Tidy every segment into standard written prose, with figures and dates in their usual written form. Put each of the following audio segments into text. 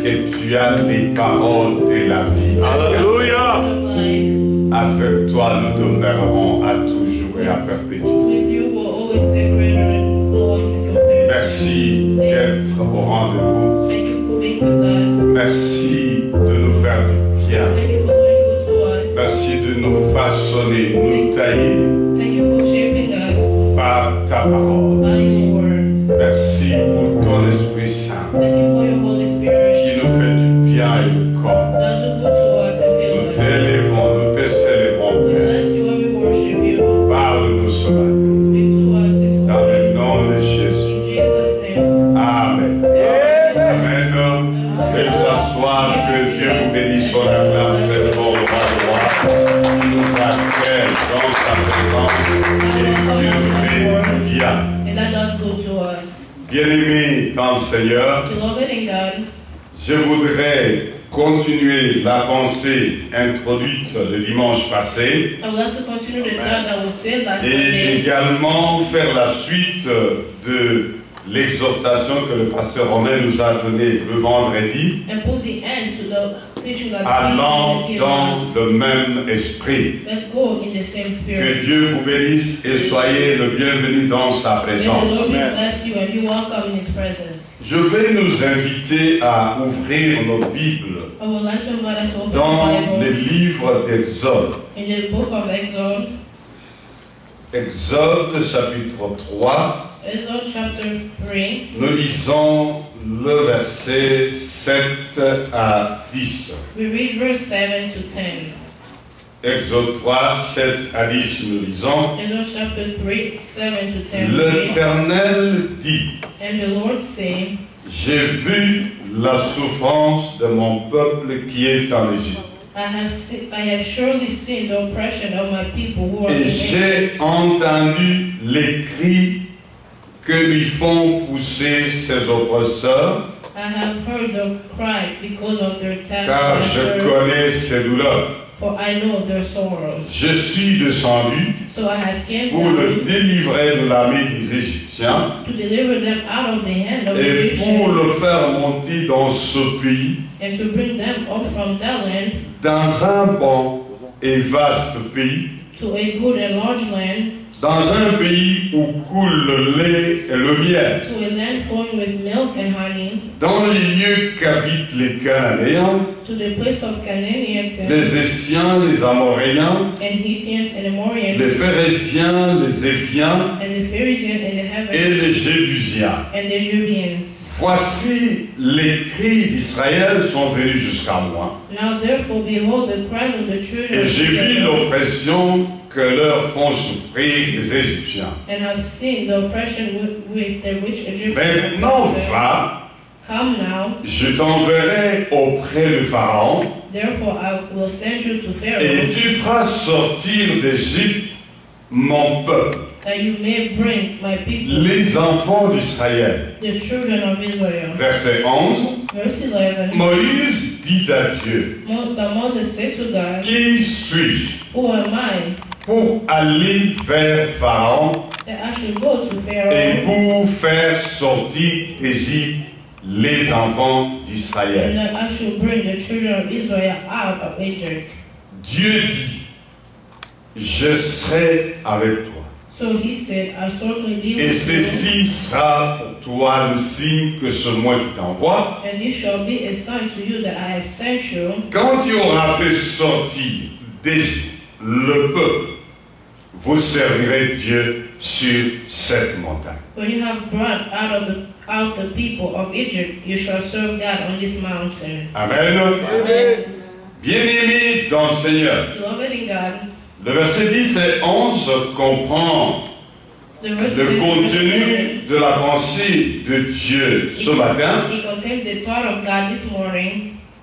que tu as les paroles de la vie. Alléluia. Avec toi, nous demeurerons à toujours et à perpétuité. Merci d'être au rendez-vous. Merci de nous faire du bien. Merci de nous façonner, nous tailler par ta parole. Merci pour ton Esprit Saint qui nous fait du bien et du corps. Nous t'élevons, nous te célébrons, Père. Parle-nous ce matin. Dans le nom de Jésus. Amen. Amen. Que s'assoie, que Dieu vous bénisse, on acclame très fort le roi de roi. Il nous accueille dans sa présence et qui nous fait du bien. Bien-aimés dans le Seigneur, je voudrais continuer la pensée introduite le dimanche passé et également faire la suite de l'exhortation que le pasteur Romain nous a donnée le vendredi, allant dans le même esprit. Que Dieu vous bénisse et soyez le bienvenu dans sa présence. Je vais nous inviter à ouvrir nos Bibles dans le livre d'Exode. Exode chapitre 3. Nous lisons le verset 7 à 10. Exode 3, 7 à 10, nous lisons. L'Éternel dit, j'ai vu la souffrance de mon peuple qui est en Égypte. Et j'ai entendu les cris que lui font pousser ses oppresseurs, car je connais ses douleurs. Je suis descendu pour le délivrer de la main des Égyptiens et pour le faire monter dans ce pays, dans un bon et vaste pays, dans un pays où coule le lait et le miel, dans les lieux qu'habitent les Cananéens, les Essiens, les Amoréens, les Phéréziens, les Éviens et les Jébusiens. Voici les cris d'Israël sont venus jusqu'à moi. Et j'ai vu l'oppression que leur font souffrir les Égyptiens. Maintenant va, je t'enverrai auprès de Pharaon, et tu feras sortir d'Égypte mon peuple, les enfants d'Israël. Verset 11. Moïse dit à Dieu, qui suis-je pour aller vers Pharaon et pour faire sortir d'Égypte les enfants d'Israël? Dieu dit, je serai avec toi. Et ceci sera pour toi le signe que c'est moi qui t'envoie. Quand tu auras fait sortir d'Égypte le peuple, vous servirez Dieu sur cette montagne. When you have brought out the people of Egypt, you shall serve God on this mountain. Amen. Amen. Bien-aimés dans le Seigneur, le verset 10 et 11 comprend le contenu de la pensée de Dieu ce matin.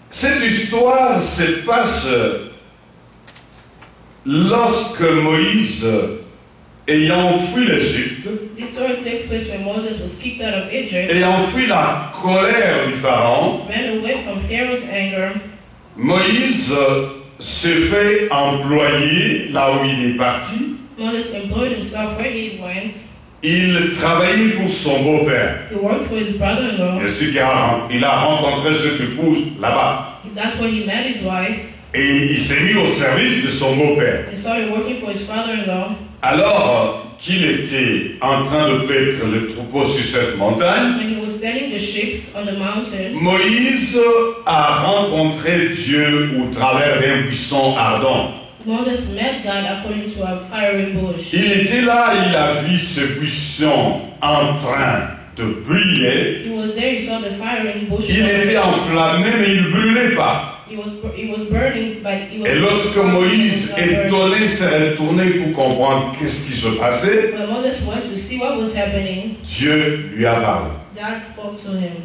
Cette histoire se passe lorsque Moïse, ayant fui l'Égypte, ayant fui la colère du Pharaon, Moïse s'est fait employer là où il est parti il travaillait pour son beau-père. He worked for his brother-in-law. Et ce qu'il il a rencontré cette épouse là-bas. That's where he met his wife. Et il s'est mis au service de son beau-père. He started working for his father-in-law. Alors qu'il était en train de paître le troupeau sur cette montagne, When he was tending the sheep on the mountain, Moïse a rencontré Dieu au travers d'un buisson ardent. Moses met God according to a fiery bush. Il était là, il a vu ce buisson en train de briller. He was there, he saw the fiery bush. Il était enflammé, mais il ne brûlait pas. He was burning, but he was. Et lorsque Moïse, étonné, s'est retourné pour comprendre qu'est-ce qui se passait, When Moses went to see what was happening, Dieu lui a parlé. God spoke to him.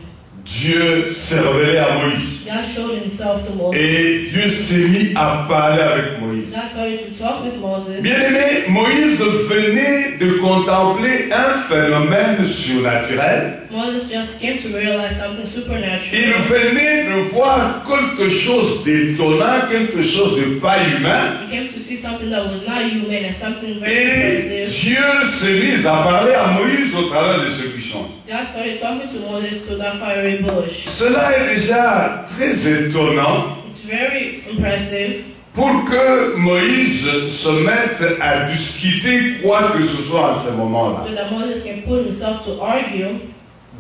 Dieu s'est révélé à Moïse. God showed himself to Moses. Et Dieu s'est mis à parler avec Moïse. God started to talk with Moses. Bien-aimé, Moïse venait de contempler un phénomène surnaturel. Moses just came to realize something Il supernatural. venait de voir quelque chose d'étonnant, quelque chose de pas humain. He came to see something that was not human and something very Et impressive. Dieu s'est mis à parler à Moïse au travers de ce buisson. God started talking to Moses through that fiery bush. Cela est déjà très étonnant It's very impressive pour que Moïse se mette à discuter quoi que ce soit à ce moment-là. so that Moses can put himself to argue.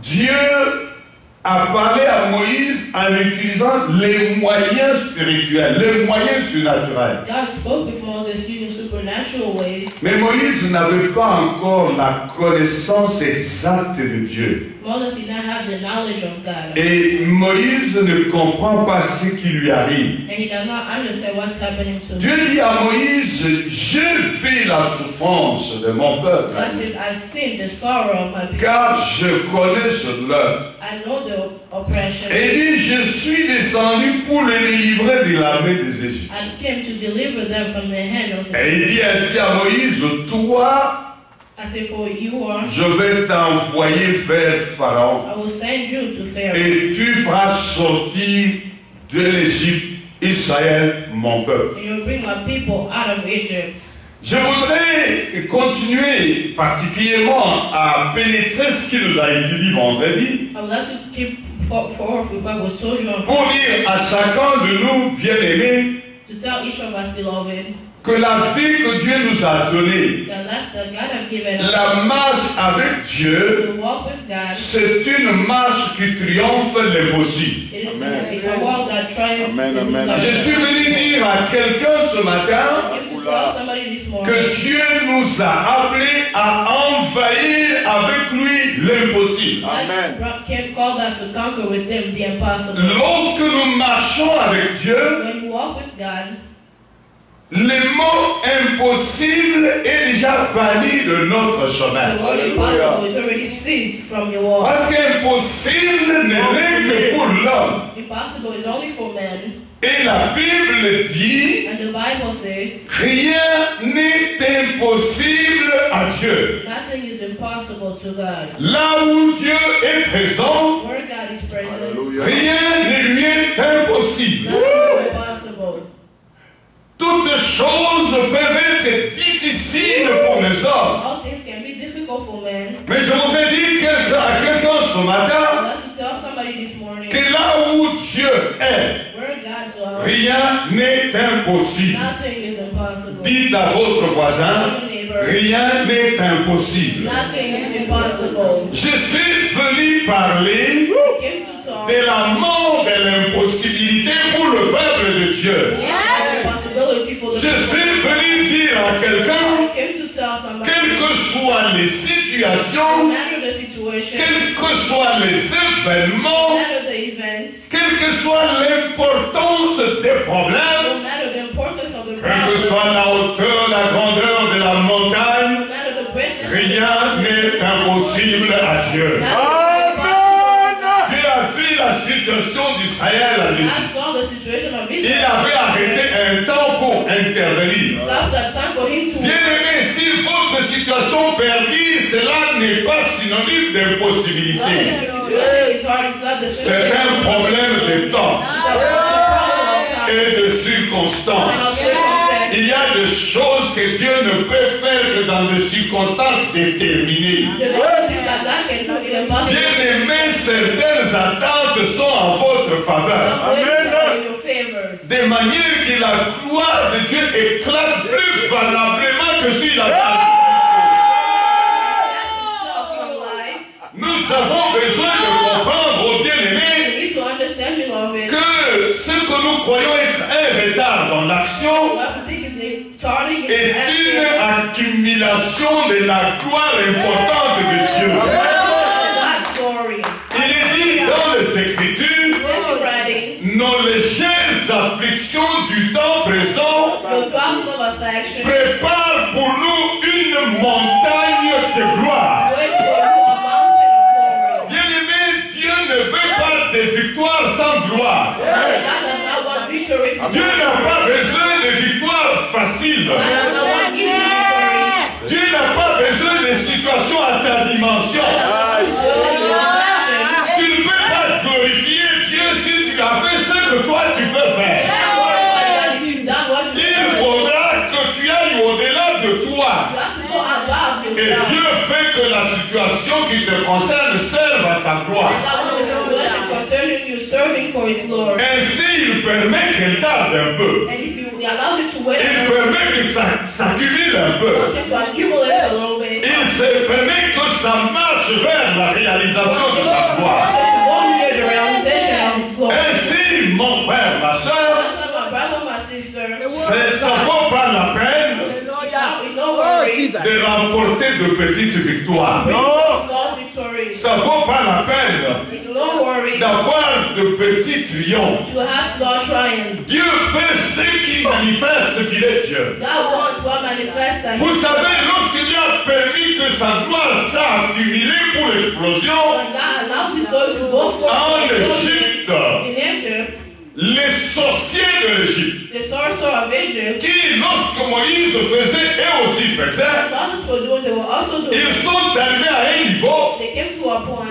Dieu a parlé à Moïse en utilisant les moyens spirituels, les moyens surnaturels. God spoke with Moses using supernatural ways. Mais Moïse n'avait pas encore la connaissance exacte de Dieu. Moses did not have the knowledge of God. Et Moïse ne comprend pas ce qui lui arrive. And he does not understand what's happening to him. Dieu dit à Moïse, j'ai vu la souffrance de mon peuple, God says, I've seen the sorrow of my people. car je connais ce leur. I know the oppression. Et il dit, je suis descendu pour les délivrer de l'armée des Égyptiens. I came to deliver them from the hand of the Et il dit ainsi à Moïse, toi, I say, for you are, je vais t'envoyer vers Pharaon, I will send you to Pharaoh. et tu feras sortir de l'Égypte Israël, mon peuple. And you'll bring my people out of Egypt. Je voudrais continuer particulièrement à pénétrer ce qui nous a été dit vendredi, I would like to keep forward with what was told you on pour dire à chacun de nous, bien-aimés, to tell each of us, beloved, que la vie que Dieu nous a donnée, the life that God has given us, la marche avec Dieu, to walk with God, c'est une marche qui triomphe l'impossible. it's a walk that triumphs. Amen, amen. Je suis venu dire à quelqu'un ce matin To tell somebody this morning que Dieu nous a appelés à envahir avec lui l'impossible. Amen. God called us to conquer with them the impossible. Lorsque nous marchons avec Dieu, When you walk with God, le mot impossible est déjà banni de notre the chemin. word impossible is already ceased from your walk. Parce qu'impossible n'est que pour l'homme. Impossible is only for men. Et la Bible dit, And the Bible says, rien n'est impossible à Dieu. nothing is impossible to God. Là où Dieu est présent, Where God is present, Hallelujah. rien ne lui est impossible. nothing is impossible. Toutes choses peuvent être difficiles pour les hommes. All things can be difficult for men. Mais je voudrais dire à quelqu'un ce I'd matin like to tell somebody this morning, que là où Dieu est, where God dwells, rien n'est impossible. nothing is impossible. Dites à votre voisin, Tell your neighbor, rien n'est impossible. nothing is impossible. Je suis venu parler I came to talk de la mort de l'impossibilité pour le peuple de Dieu. about impossibility for the Je people. suis venu dire à quelqu'un, I came to tell somebody, quelles que soient les no situations, matter the situation, quels que soient les no événements, matter the events, quelle que soit l'importance des problèmes, no matter the importance of the quelle que problem, soit la hauteur, la grandeur de la montagne, no matter the greatness of the rien n'est impossible à Dieu. Dieu a vu la situation d'Israël à God l'Égypte. saw the situation of Il Israel. avait arrêté un temps pour intervenir. Stopped that time for him to Bien-aimé, si votre situation perdure, cela n'est pas synonyme d'impossibilité. the situation is hard, it's not the C'est same. un problème de temps It's a problem of time et de and circonstances. of circumstances. Il y a des choses que Dieu ne peut faire que dans des circonstances déterminées. Bien-aimés, certaines attentes sont en votre faveur. De manière que la gloire de Dieu éclate plus valablement que sur la terre. Nous avons besoin de comprendre, oh bien-aimés, que ce que nous croyons être un retard dans l'action est une accumulation de la gloire importante de Dieu. Il est dit dans les Écritures, nos légères afflictions du temps présent préparent pour nous une montagne de gloire. Bien-aimé, Dieu ne veut pas de victoire sans gloire. Dieu n'a pas besoin de victoire facile. Dieu n'a pas besoin de situations à ta dimension. Tu ne peux pas glorifier Dieu si tu as fait ce que toi tu peux faire. Il faudra que tu ailles au-delà de toi. Et Dieu fait que la situation qui te concerne serve à sa gloire. Ainsi, il permet qu'elle tarde un peu. Il permet que ça s'accumule un peu. Il se permet que ça marche vers la réalisation de sa gloire. Ainsi, mon frère, ma soeur, ça ne vaut pas la peine de remporter de petites victoires. Ça ne vaut pas la peine d'avoir de petits triomphes. Dieu fait ce qui manifeste qu'il est Dieu. Vous savez, lorsqu'il a permis que sa gloire s'accumule pour l'explosion en Égypte, les sorciers de l'Égypte, qui, lorsque Moïse faisait, eux aussi faisaient, ils sont arrivés à un niveau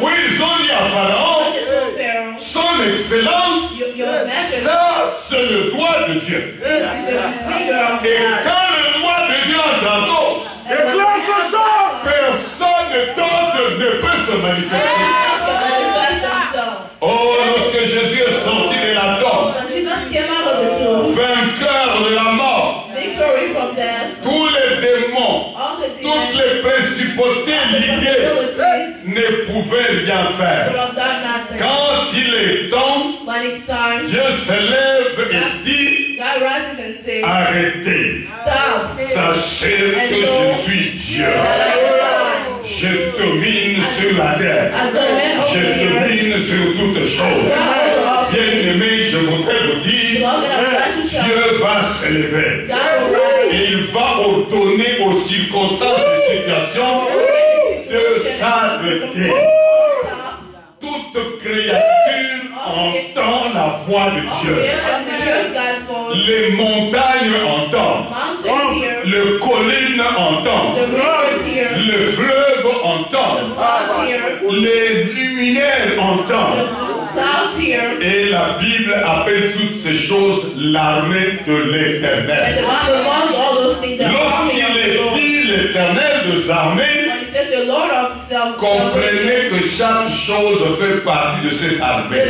où ils ont dit à Pharaon, son excellence, ça c'est le doigt de Dieu. Et quand le doigt de Dieu entre en cause, personne d'autre ne peut se manifester. Oh, lorsque Jésus est sorti de la tombe, vainqueur de la mort, tous les démons, toutes les principautés liées ne pouvaient rien faire. Quand il est temps, Dieu se lève et dit, arrêtez, sachez que je suis Dieu. Je domine sur la terre. Je domine sur toutes choses. Bien-aimé, je voudrais vous dire, Dieu va se lever. Et il va ordonner aux circonstances et situations de s'arrêter. Toute créature entend la voix de Dieu. Les montagnes entendent. Les collines entendent. Le fleuve entend. Les luminaires entendent. Et la Bible appelle toutes ces choses l'armée de l'Éternel. Lorsqu'il est dit l'Éternel des armées, comprenez que chaque chose fait partie de cette armée.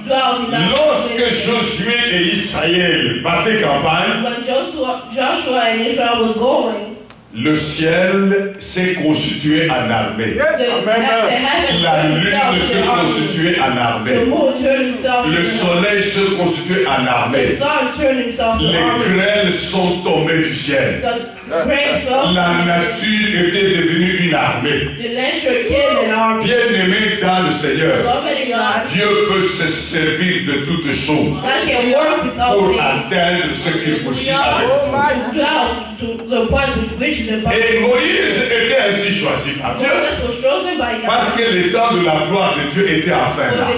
Lorsque Josué et Israël battaient campagne, le ciel s'est constitué en armée. La lune s'est constituée en armée. Le soleil s'est constitué en armée. Les grêles sont tombées du ciel. La nature était devenue une armée. Bien-aimé dans le Seigneur, Dieu peut se servir de toutes choses pour atteindre ce qu'il poursuit avec vous. Et Moïse était ainsi choisi par Dieu parce que le temps de la gloire de Dieu était enfin là.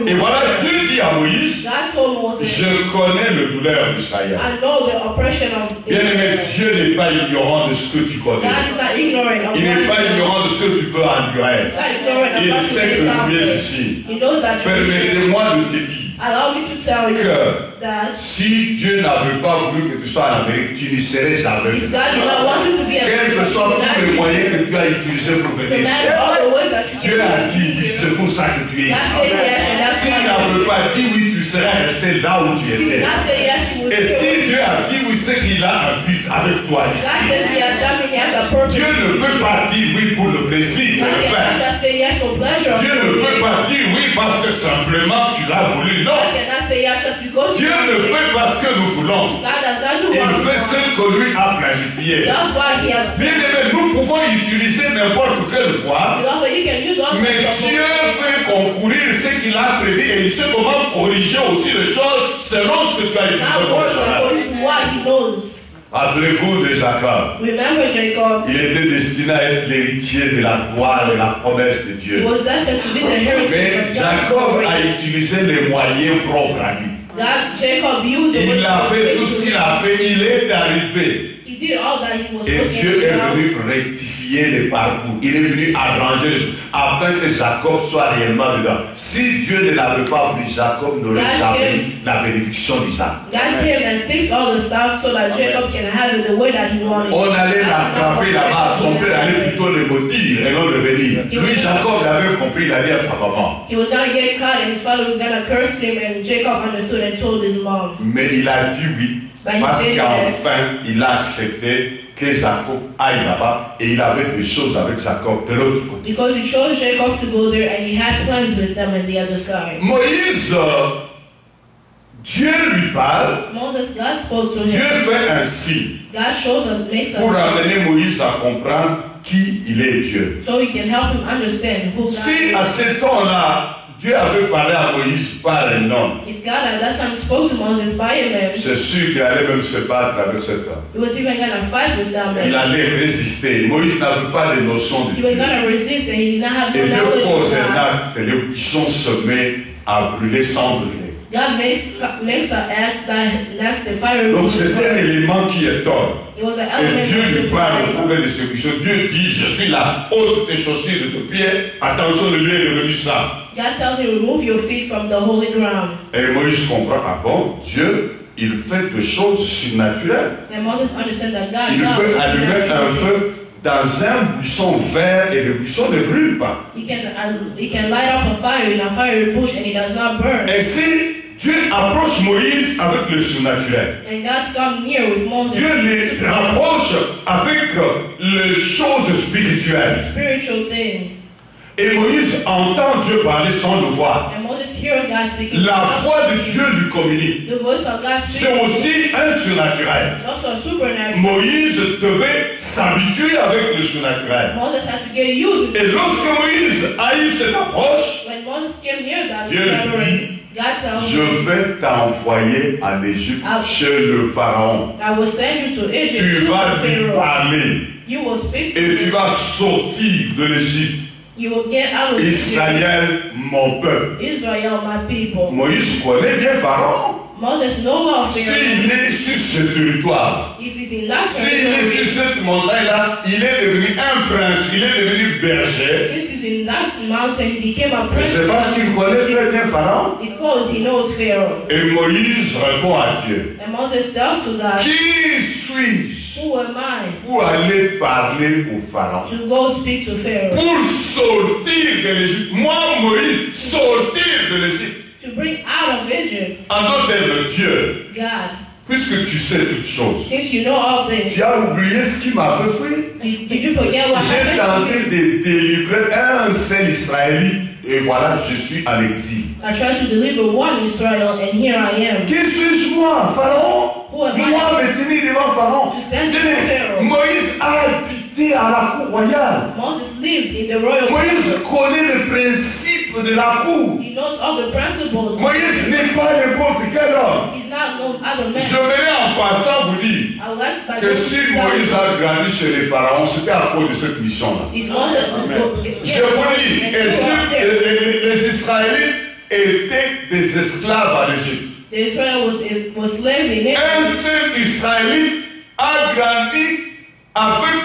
Et voilà, Dieu dit à Moïse, je connais le douleur d'Israël. Bien-aimé, Dieu n'est pas ignorant de ce que tu connais. Il n'est pas ignorant de ce que tu peux endurer. Il sait que tu es ici. Permettez-moi de te dire allow me to tell you que that si Dieu n'avait pas voulu que tu sois en Amérique, tu n'y serais jamais if venu. God did not want you to be Quels que soient tous les moyens que tu as utilisés pour venir ici, Dieu a dit oui, c'est pour ça que tu es ici. S'il n'avait pas dit oui, tu serais resté là où tu étais. Et si Dieu a dit oui, c'est qu'il a un but avec toi ici. Dieu ne peut pas dire oui pour le plaisir de le faire. Dieu ne peut pas dire oui parce que simplement tu l'as voulu. Non. Dieu le fait parce que nous voulons. Il fait ce que lui a planifié. Bien aimé, nous pouvons utiliser n'importe quelle voie, mais Dieu fait concourir ce qu'il a prévu et il sait comment corriger aussi les choses selon ce que tu as utilisé comme chemin. Rappelez-vous de Jacob. Il était destiné à être l'héritier de la gloire et de la promesse de Dieu. Mais Jacob a utilisé les moyens propres à lui. Il a fait tout ce qu'il a fait. Il est arrivé. Et Dieu est venu rectifier les parcours. Il est venu arranger les choses afin que Jacob soit réellement dedans. Si Dieu ne l'avait pas voulu, Jacob n'aurait jamais eu la bénédiction d'Isaac. On allait l'attraper là-bas. Son père allait plutôt le maudire et non le bénir. Lui, Jacob l'avait compris. Il a dit à sa maman. Mais il a dit oui. Parce qu'enfin, il a accepté que Jacob aille là-bas et il avait des choses avec Jacob de l'autre côté. Moïse, Dieu lui parle, Dieu fait un signe pour amener Moïse à comprendre qui il est Dieu. Si à ce temps-là, Dieu avait parlé à Moïse par un homme, c'est sûr qu'il allait même se battre avec cet homme. Il allait résister. Moïse n'avait pas de notion de Dieu. Et Dieu pose un acte, les buissons se mettent à brûler sans brûler. Donc c'est un élément qui est tort. Et Dieu lui parle au travers de ces buissons. Dieu dit, je suis là, ôte tes chaussures de tes pieds. Attention, le lieu est devenu ça. Et Moïse comprend, ah bon, Dieu, il fait des choses surnaturelles. Il peut allumer un feu dans un buisson vert et le buisson ne brûle pas. Et si Dieu approche Moïse avec le surnaturel, Dieu les rapproche avec les choses spirituelles. Et Moïse entend Dieu parler sans le voir. La voix de Dieu lui communique. C'est aussi un surnaturel. Moïse devait s'habituer avec le surnaturel. Et lorsque Moïse a eu cette approche, Dieu lui dit, je vais t'envoyer en Égypte chez le Pharaon. Tu vas lui parler. Et tu vas sortir de l'Égypte. Israël, mon peuple. Moïse connaît bien Pharaon. S'il est sur ce territoire, s'il est sur cette montagne-là, il est devenu un prince, il est devenu berger. Mais c'est parce qu'il connaît très bien Pharaon. Et Moïse répond à Dieu. Qui suis-je pour aller parler au Pharaon? Pour sortir de l'Égypte. Moi, Moïse, sortir de l'Égypte. En d'autres termes, Dieu, puisque tu sais toutes choses, tu as oublié ce qui m'a fait fuir. J'ai tenté de délivrer un seul Israélite et voilà, je suis en exil. Qui suis-je moi, Pharaon? Moi, me tenir devant Pharaon. Moïse a habité à la cour royale. Moïse connaît les principes de la cour. Moïse n'est pas n'importe quel homme. J'aimerais en passant vous dire que si Moïse a grandi chez les pharaons, c'était à cause de cette mission-là. Je vous dis, les Israélites étaient des esclaves en Égypte. Un seul Israélite a grandi avec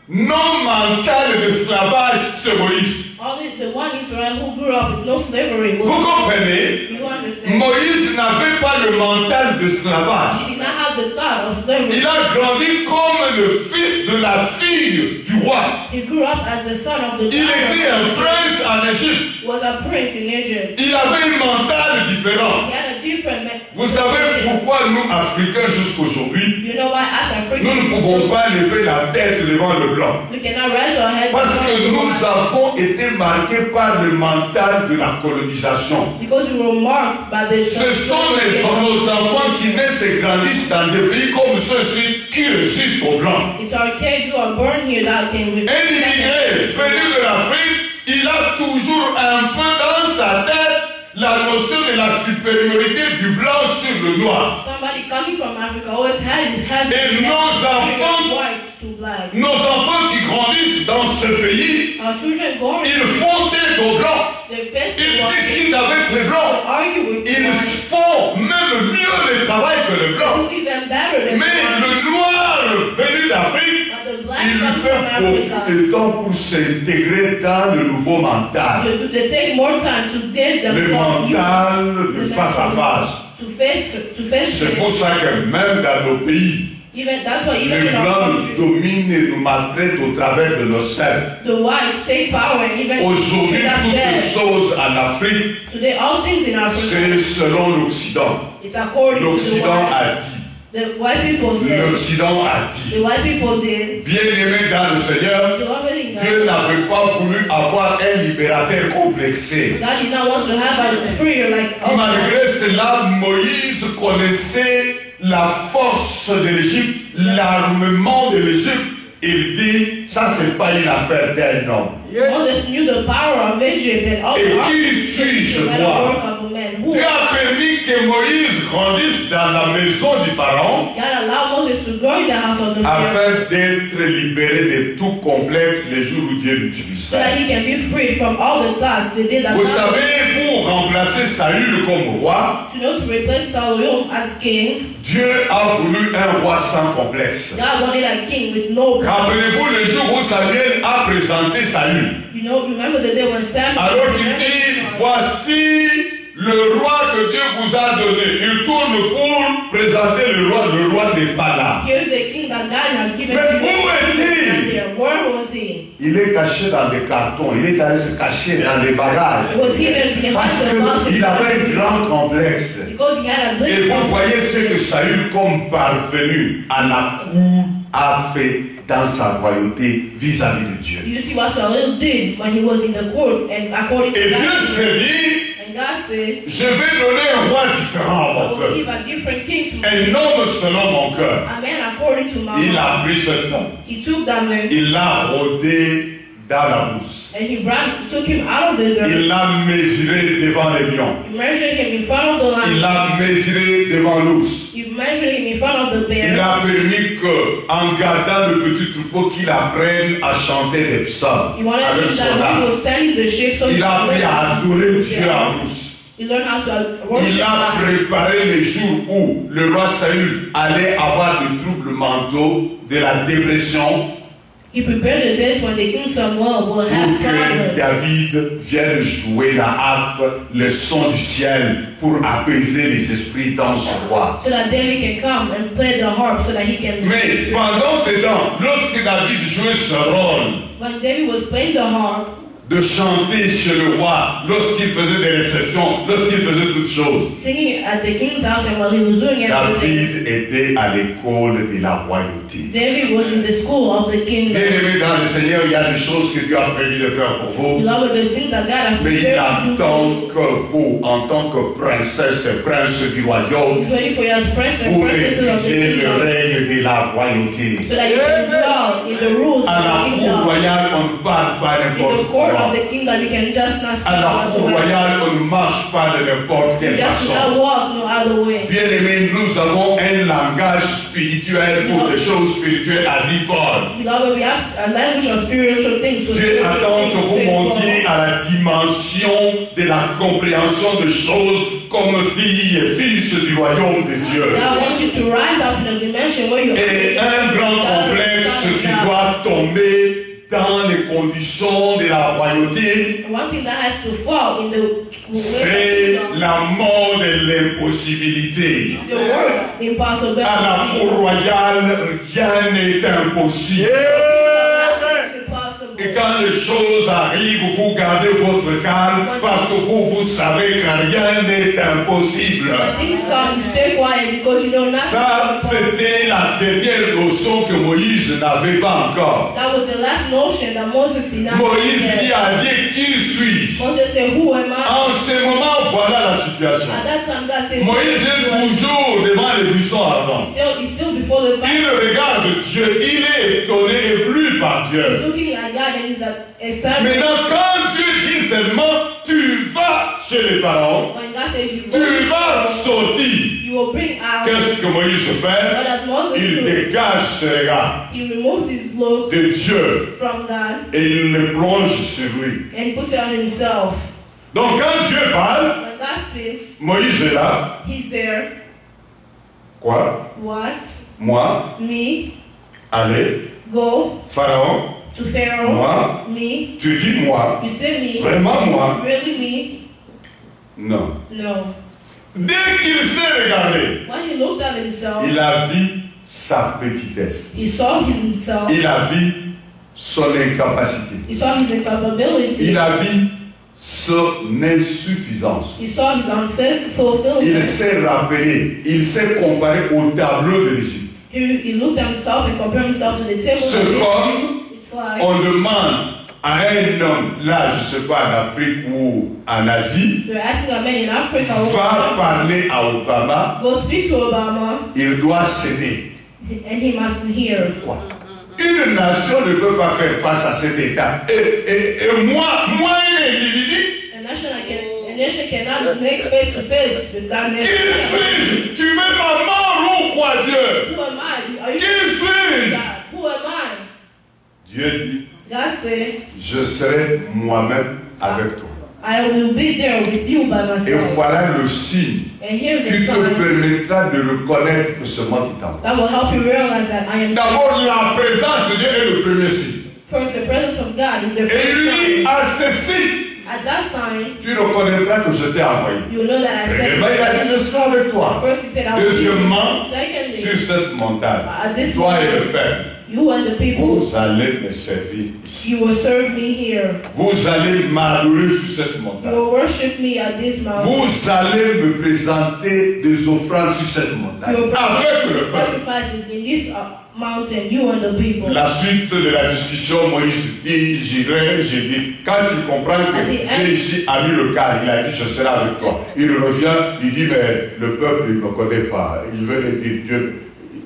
non manquable d'esclavage, c'est Moïse. Only the one Israel who grew up with no slavery. Vous comprenez? You understand? Moïse n'avait pas le mental d'esclavage. He did not have the thought of slavery. Il a grandi comme le fils de la fille du roi. He grew up as the son of the Il était un prince en Égypte. was a prince in Egypt. Il avait un mental différent. He had a different Vous savez pourquoi nous, Africains, jusqu'aujourd'hui, You know why as nous ne Africans pouvons pas lever la tête devant le blanc? we cannot raise our heads Parce above que the nous white. avons été marqués par le mental de la colonisation. Because we were marked by the Ce sont nos enfants qui naissent et grandissent dans des pays comme ceux-ci qui résistent aux blancs. It's our kids who are born here that can Un immigré venu de l'Afrique, il a toujours un peu dans sa tête la notion de la supériorité du blanc sur le noir. Somebody coming from Africa always had Et nos enfants, whites to black. nos enfants qui grandissent dans ce pays, Our children born ils font tête aux blancs. they face Ils the white. discutent avec les blancs. They argue with the Ils white. font même mieux le travail que les blancs. Do even better than Mais the white. le noir venu d'Afrique, But the black il lui coming fait from beaucoup Africa, de temps pour s'intégrer dans le nouveau mental. they take more time to get Le themselves mental de used face à face. to face C'est it. pour ça que même dans nos pays, Even that's why even les in our blancs nous country, dominent et nous maltraitent au travers de nos chefs. the whites take power and even Aujourd'hui, treat us toutes les bad. choses en Afrique, Today, all things in Africa, c'est selon l'Occident. it's according to the L'Occident white. a dit. The white people said, L'Occident a dit. the white people did, Bien-aimés dans le Seigneur, beloved in Dieu God, n'avait pas voulu avoir un libérateur complexé. God did not want to have a freer like us. Malgré cela, Moïse connaissait la force de l'Égypte, l'armement de l'Égypte. Il dit, ça c'est pas une affaire d'un homme. Moses knew the power of Egypt and all Et the qui suis-je, by the moi? work of a man. Who Dieu a permis que Moïse grandisse dans la maison du Pharaon God allowed Moses to grow in the house of the Pharaoh afin d'être libéré de tout complexe les jours où Dieu so that l'utiliserait. he can be freed from all the thoughts they did that Vous God- savez, pour remplacer Saül comme roi, to know to replace Saul as king. Dieu a voulu un roi sans complexe. God wanted a king with no power. Rappelez-vous le jour où Samuel a présenté Saül. You know, remember the day when Samuel Alors qu'il dit, voici le roi que Dieu vous a donné. Il tourne pour présenter le roi n'est pas là. Here's the king that God has given Mais to où est-il? you. There. Where was he? Il est caché dans des cartons, il est allé se cacher dans des bagages. He was hidden behind Parce the closet qu'il avait un grand complexe. because he had a Et big vous voyez ce que Saül, comme parvenu à la cour, a fait dans sa royauté vis-à-vis de Dieu. You see what Saul did when he was in the court, and according to Et Dieu God, s'est dit, and God says, je vais donner un roi différent à I mon will peuple. give a different king to Un me, homme selon mon cœur. a man according to my Il heart. a pris cet homme. He took that man Il l'a rodé dans la bourse. and he took him out of the dirt. Il l'a mesuré devant les lions. He measured him in front of the Il lion. l'a mesuré devant l'ours. He measured him in front of the Il bear. a permis que, en gardant le petit troupeau, qu'il apprenne à chanter des psaumes He wanted avec him son that he âme. was tending the sheep, so Il a could appris à learn how to adorer sing Dieu there. en bourse. He learned how to worship Il a God. préparé les jours où le roi Saül allait avoir des troubles mentaux, de la dépression, He prepared the days when the king Samuel will have pour que problems. David vienne jouer la harpe, le son du ciel, pour apaiser les esprits dans son roi. So that David can come and play the harp so that he can. Mais pendant ce temps, lorsque David jouait ce rôle When David was playing the harp, de chanter chez le roi, lorsqu'il faisait des réceptions, lorsqu'il faisait toutes choses, singing at the king's house, and while he was doing everything, David était à l'école de la royauté. David was in the school of the kingdom. Bien-aimé dans le Seigneur, il y a des choses que Dieu a prévu de faire pour vous. Beloved, there's things that God has Mais il prepared to do. attend que vous, en tant que princesse et prince du royaume, He's waiting for you as prince and vous princesses of the maîtrisez le kingdom, règne de la royauté. so that you can dwell in the rules À of la the cour kingdom. royale, on ne parle pas In the n'importe court comment. of the kingdom, you can just not speak À la cour whatsoever. royale, on ne marche pas de n'importe You quelle just façon. not walk no other way. Bien-aimés, nous avons un langage spirituel pour des choses spirituelles à 10 cordes. Beloved, we have a language of spiritual things. So Dieu spiritual attend que things vous take montiez form. à la dimension de la compréhension de choses comme filles et fils du royaume de Dieu. God wants you to rise up in a dimension where you Et un grand complexe qui doit tomber dans les conditions de la royauté, one thing that has to fall in the c'est la mort de l'impossibilité. the worst impossibility. À la cour royale, rien n'est impossible. Et quand les choses arrivent, vous gardez votre calme parce que vous savez que rien n'est impossible. Ça, c'était la dernière notion que Moïse n'avait pas encore. Moïse dit à Dieu, qui suis-je? En ce moment, voilà la situation. Moïse est toujours devant les buissons ardents. Il regarde Dieu, il est étonné et plu par Dieu. Maintenant, quand Dieu dit seulement, tu vas chez les pharaons, tu vas sortir. Qu'est-ce que Moïse fait? Il dégage ses regards de Dieu et il le plonge sur lui. Donc quand Dieu parle, Moïse est là. Quoi? Moi? Allez. Go. Pharaon? To Pharaoh, moi, me, tu dis moi, you say me, vraiment moi, really me? Non. No. Dès qu'il s'est regardé, when he looked at himself, il a vu sa petitesse. He saw himself. Il a vu son incapacité. He saw his incapability. Il a vu son insuffisance. He saw his unfulfillment. Il s'est rappelé, il s'est comparé au tableau de l'Égypte. He looked at himself and compared himself to the table. C'est comme on demande à un homme, là je ne sais pas en Afrique ou en Asie, va parler à Obama, go speak to Obama, il doit céder. And he must hear. Pourquoi? Une nation ne peut pas faire face à cet état. Et moi, un individu, a nation cannot make face to face with that nation. Qui suis-je? Tu veux ma mort ou quoi, Dieu? Who am I? Qui suis-je? Who am I? Dieu dit, God says, je serai moi-même avec toi. I will be there with you by myself. Et voilà le signe And here's the qui te sign permettra de reconnaître que c'est moi qui t'envoie. that will help you realize that I am. D'abord, la présence de Dieu est le premier signe. First, the presence of God is the Et first lui dit, sign. à ceci, At that sign, tu reconnaîtras que je t'ai envoyé. you know that I said. Premièrement, il a dit, je serai avec toi. First, he said, I will be Deuxièmement, with you. sur Secondly, cette montagne, this toi et le Père, you and the people, vous allez me servir ici. you will serve me here. Vous allez m'adorer sur cette You montagne. will worship me at this mountain. Vous allez me présenter des offrandes sur cette montagne. You will Avec le present peuple. sacrifices in this mountain, you and the people. La suite de la discussion, Moïse dit, j'irai, j'ai dit, quand tu comprends que Dieu ici a mis le cadre, il a dit, je serai avec toi. Il revient, il dit, mais le peuple, il ne me connaît pas. Il veut le dire, Dieu,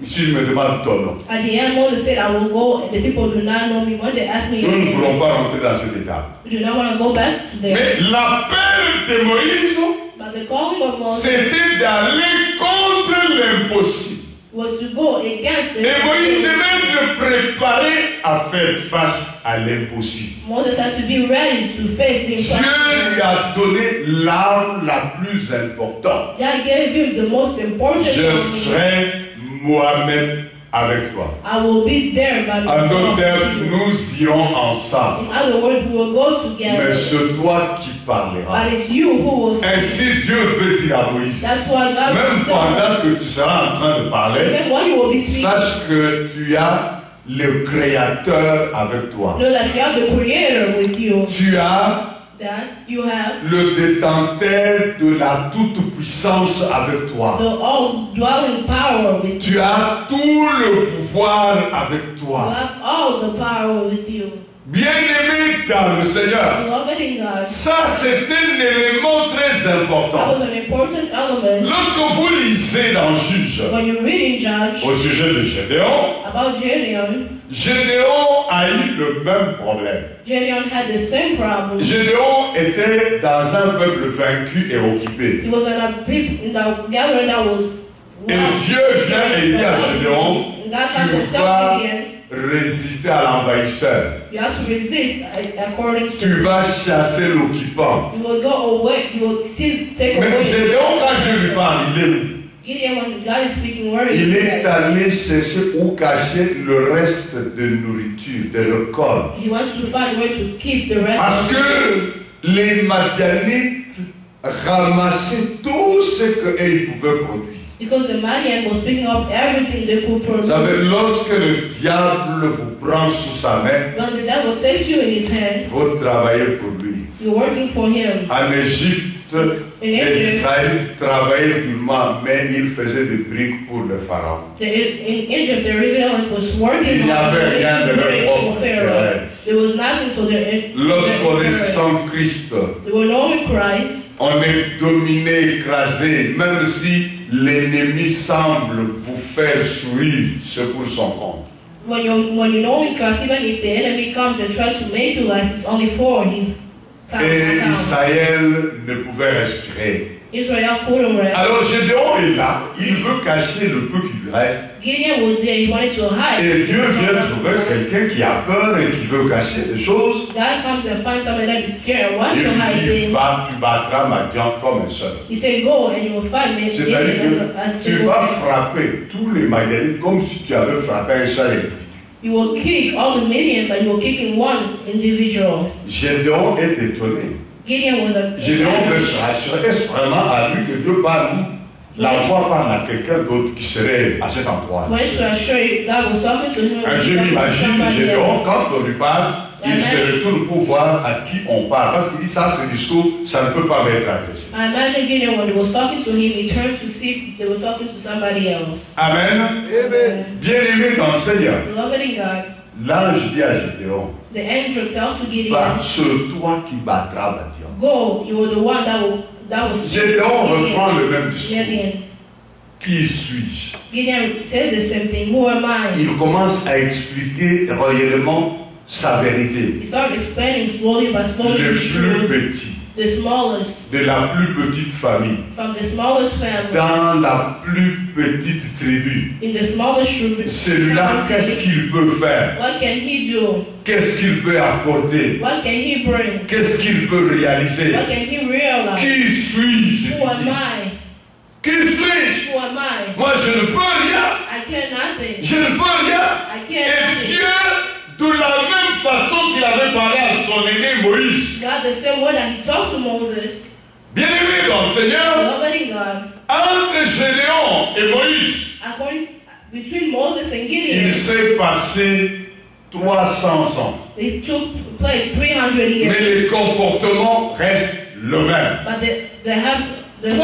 s'il me demande ton nom. At the end, Moses said, I will go, and the people do not know me. When they ask me, Nous ne voulons pas rentrer dans cette étape. we do not want to go back to there. Mais l'appel de Moïse, But the calling of Moses c'était d'aller contre l'impossible. was to go against the Et Moïse devait être préparé à faire face à l'impossible. Moses had to be ready to face the Dieu lui impossible. a donné l'arme la plus importante. God gave him the most important Je army. serai moi-même avec toi. I will be there by En d'autres myself. termes, nous irons ensemble. In other words, we will go Mais together. c'est toi qui parleras. But it's you who will. Ainsi Dieu veut dire à Moïse, That's why God. même pendant que tu seras en train de parler, Even when you will be speaking, sache que tu as le Créateur avec toi. know that you have the Creator with you. Tu as That you have le détenteur de la toute-puissance avec toi. the all-dwelling power with you. Tu as tout le pouvoir avec You toi. have all the power with you. Bien-aimé dans le Seigneur, Beloved in God. ça c'est un élément très That important. was an important element. Lorsque vous lisez dans Juge When you read in Judge au sujet de Gédéon, about Gideon, Gédéon a eu le même problème. Gideon had the same problem. Gédéon était dans un peuple vaincu et occupé. He was in a people in the gathering that was. Et Dieu vient et dit à Gédéon, And God had tu to tell vas Gideon, résister à l'envahisseur. you have to resist according to. Tu vas chasser l'occupant. You will go away. You will take Mais away. Gédéon, quand Dieu lui parle, il est où? Gideon, when God is speaking words, il est allé chercher où cacher le reste de nourriture, de récolte. he wants to find where to keep the rest. Parce que les Madianites ramassaient tout ce qu'ils pouvaient produire. Because the Madian was picking up everything they could Vous produce. savez, lorsque le diable vous prend sous sa main, When the devil takes you in his hand, vous travaillez pour lui. you're working for him. En Égypte, les Israélites travaillaient durement, mais ils faisaient des briques pour le pharaon. In Egypt, the Israelites was working Il n'y avait rien de leur bricks propre. for Pharaoh. There was nothing for their. Lorsqu'on est sans Christ, They were knowing Christ. on est dominé, écrasé, même si l'ennemi semble vous faire sourire, c'est pour son compte. When you know in Christ, even if the enemy comes and tries to make you like it's only for his Et account. Israël ne pouvait respirer. Israel couldn't rest. Alors Gédéon est là, il veut cacher le peu qui lui reste. Gideon was there, he wanted to hide. Et Dieu vient trouver quelqu'un qui a peur et qui veut cacher des choses. God comes and finds somebody that is scared and wants Il to hide lui dit, things. va, tu battras Madian comme un seul. He said, go and you will find me. C'est-à-dire que tu vas frapper tous les Madianites comme si tu avais frappé un seul individu. You will kick all the Midian, but you will kick in one individual. Gédéon est étonné. Gideon was a Gédéon veut se rassurer. Est-ce vraiment à lui que Dieu parle? La voix parle à quelqu'un d'autre qui serait à cet endroit. When to assure you, God was talking to him. Je m'imagine Gédéon, quand on lui parle, il se retourne pour voir à qui on parle. Parce qu'il dit ça, ce discours, ça ne peut pas m'être adressé. I imagine Gideon, when he was talking to him, he turned to see if they were talking to somebody else. Amen. Bien-aimé dans le Seigneur, Beloved in God, l'ange dit à Gédéon, the angel tells to Gideon, va, c'est toi qui battras Madian. go, you were the one that was Gédéon reprend le même discours. Gideon. Qui suis-je? Gideon said the same thing. Who am I? Il commence à expliquer réellement sa vérité. He started explaining slowly by slowly Le the plus truth. petit, The smallest, de la plus petite famille, from the smallest family, dans la plus petite tribu. in the smallest tribu. Celui-là, qu'est-ce qu'il peut faire? What can he do? Qu'est-ce qu'il peut apporter? What can he bring? Qu'est-ce qu'il peut réaliser? What can he realize? Qui suis-je? Who am dit-il. I? Qui suis-je? Who am I? Moi, je ne peux rien. I can nothing. Je ne peux rien. I Et can't nothing. Dieu, de la même façon qu'il avait parlé à son aîné Moïse, God, the same way that he talked to Moses, bien-aimé dans le Seigneur, beloved in God, entre Gédéon et Moïse, between Moses and Gideon, il s'est passé 300 ans. it took place 300 years. Mais les comportements restent le même. But they have 300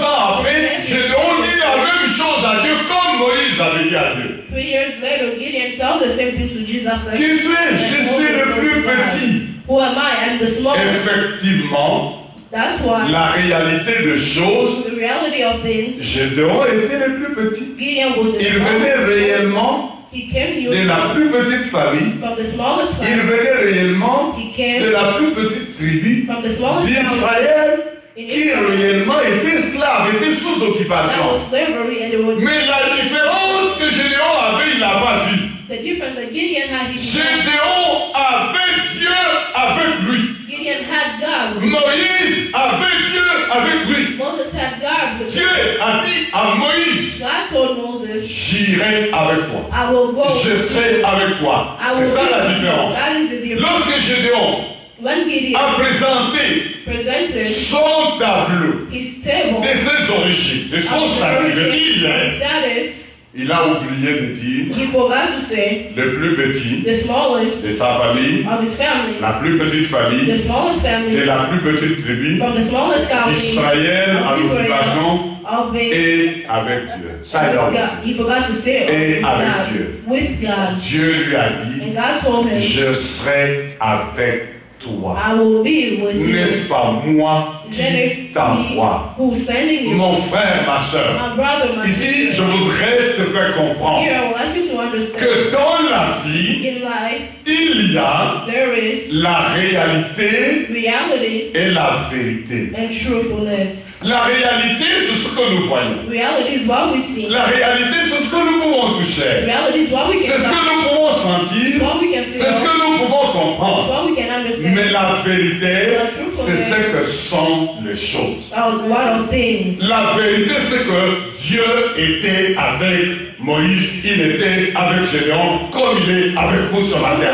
ans après, Gédéon dit la même chose à Dieu comme Moïse avait dit à Dieu. 3 years later, Gideon tells the same thing to Jesus. Like, Qui suis-je? Je suis le plus petit. Who am I? I'm the smallest. Effectivement, That's why la réalité des choses, the reality of things, Gédéon était le plus petit. Gideon was the Il venait smallest. réellement He came here de la plus petite famille. from the smallest Il family. venait réellement He de came la plus petite tribu from the smallest family d'Israël in qui Israel. réellement était esclave, était sous That occupation. was slavery, and it was Mais la différence que Gédéon avait, il n'a pas vu. the difference that Gideon had. Gédéon avait Dieu avec lui. Gideon had God. Moïse avait Dieu avec lui. Moses had God with him. Dieu a dit à Moïse, God told Moses, j'irai avec toi. I will go. Je serai avec toi. I C'est will ça be la with you. différence. That is the difference. Lorsque Gédéon When Gideon a présenté presented son tableau his table, de ses origines, de son statut, de qui il est, status, il a oublié de dire he forgot to say le plus petit the smallest de sa famille, of his family, la plus petite famille, the smallest de family, la plus petite tribu from the smallest county d'Israël en of occupation of the et avec Dieu. Ça il a oublié. he forgot to say Et with avec God, Dieu. with God, Dieu lui a dit, and God told him, je serai avec toi. I will be with you. N'est-ce pas moi Is that qui t'envoie? who's sending you? Mon frère, ma soeur. My brother, my Ici, sister. je voudrais te faire comprendre Here, I would like you to understand. que dans la vie, In life, il y a there is la réalité reality et la vérité. and truthfulness. La réalité, c'est ce que nous voyons. Reality is what we see. La réalité, c'est ce que nous pouvons toucher. Reality is what we C'est can ce que touch. nous pouvons It's sentir. what we can C'est ce feel. que nous pouvons It's comprendre. what we can understand. Mais Mais la vérité, c'est ce que sont les choses. La vérité, c'est que Dieu était avec Moïse, il était avec Gédéon, comme il est avec vous ce matin.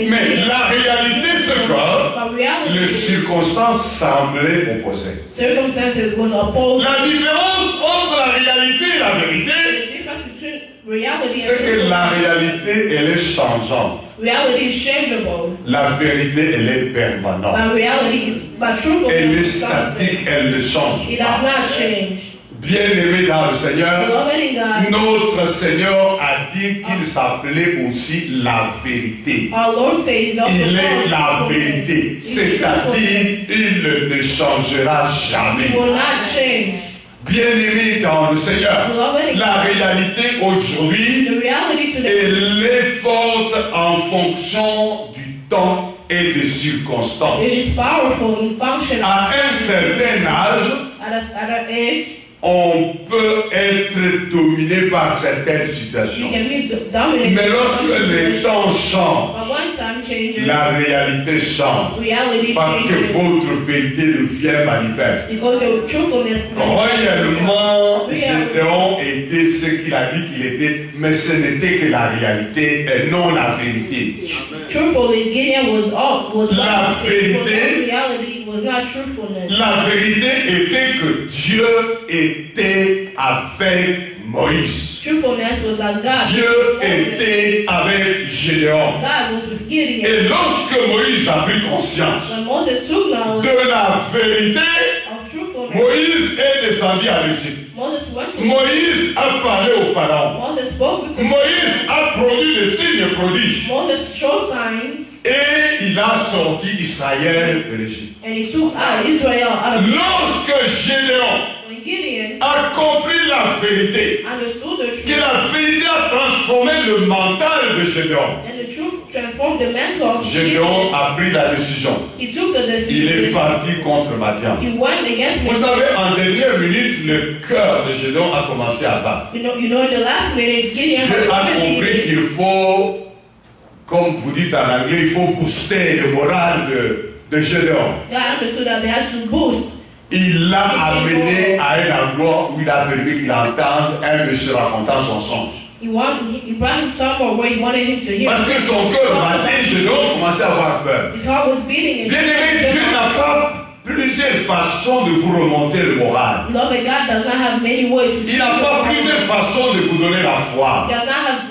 Mais la réalité, c'est que les circonstances semblaient opposées. La différence entre la réalité et la vérité, c'est que la réalité, elle est changeante. La vérité, elle est permanente. Elle est statique, elle ne change pas. Bien-aimé dans le Seigneur, notre Seigneur a dit qu'il s'appelait aussi la vérité. Il est la vérité, c'est-à-dire il ne changera jamais. Bien-aimé dans le Seigneur, la réalité aujourd'hui, elle est forte en fonction du temps et des circonstances. À un certain âge, on peut être dominé par certaines situations. Mais lorsque les temps changent, la réalité change. Parce que votre vérité devient manifeste. Réellement, Gédéon était ce qu'il a dit qu'il était, mais ce n'était que la réalité et non la vérité. La vérité était que Dieu était avec Moïse. Dieu était avec Gédéon. Et lorsque Moïse a pris conscience de la vérité, Moïse est descendu à l'Égypte. Moïse a parlé au Pharaon. Moïse a produit des signes prodiges. Et il a sorti Israël de l'Égypte. Lorsque Gédéon a compris la vérité, que la vérité a transformé le mental de Gédéon, Gédéon a pris la décision. Il est parti contre Madian. Vous savez, en dernière minute, le cœur de Gédéon a commencé à battre. Dieu a compris qu'il faut, comme vous dites en anglais, il faut booster le moral de Gédéon. Il l'a amené à un endroit où il a permis qu'il entende un monsieur racontant son songe. Parce que son cœur battait, Gédéon commençait à avoir peur. Bien-aimé, Dieu n'a pas plusieurs façons de vous remonter le moral. Il n'a pas plusieurs façons de vous donner la foi.